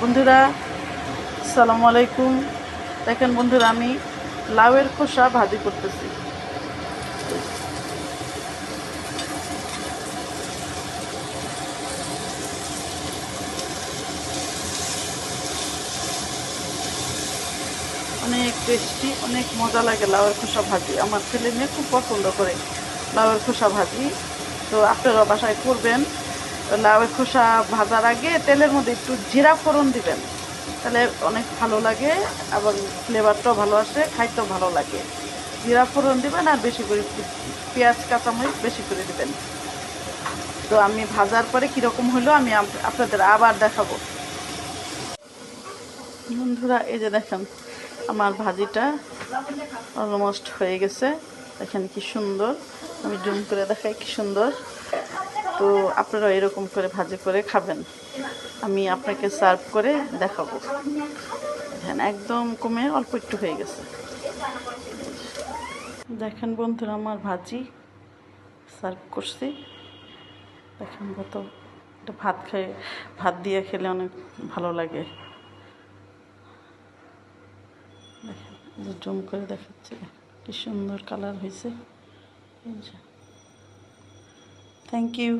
বন্ধুরা আসসালামু আলাইকুম। দেখেন বন্ধুরা, আমি লাউয়ের খোসা ভাজি করতেছি। অনেক টেস্টি, অনেক মজা লাগে লাউয়ের খোসা ভাজি। আমার ছেলে মেয়ে খুব পছন্দ করে লাউয়ের খোসা ভাজি। তো আপনারা বাসায় করবেন। লাউয়ের খোসা ভাজার আগে তেলের মধ্যে একটু জিরা ফোড়ন দিবেন, তাহলে অনেক ভালো লাগে এবং ফ্লেভারটাও ভালো আসে, খাইতেও ভালো লাগে। জিরা ফোড়ন দিবেন আর বেশি করে পেঁয়াজ কাঁচামরিচ বেশি করে দিবেন। তো আমি ভাজার পরে কীরকম হলো আমি আপনাদের আবার দেখাবো। বন্ধুরা এই যে দেখেন, আমার ভাজিটা অলমোস্ট হয়ে গেছে। দেখেন কি সুন্দর, আমি জুম করে দেখাই কি সুন্দর। তো আপনারা এরকম করে ভাজি করে খাবেন। আমি আপনাকে সার্ভ করে দেখাবো। দেখেন একদম কমে অল্প একটু হয়ে গেছে। দেখেন বন্ধুরা, আমার ভাজি সার্ভ করছি। দেখেন কত, এটা ভাত দিয়ে খেলে অনেক ভালো লাগে। দেখেন জুম করে দেখাচ্ছি, কি সুন্দর কালার হয়েছে। Thank you.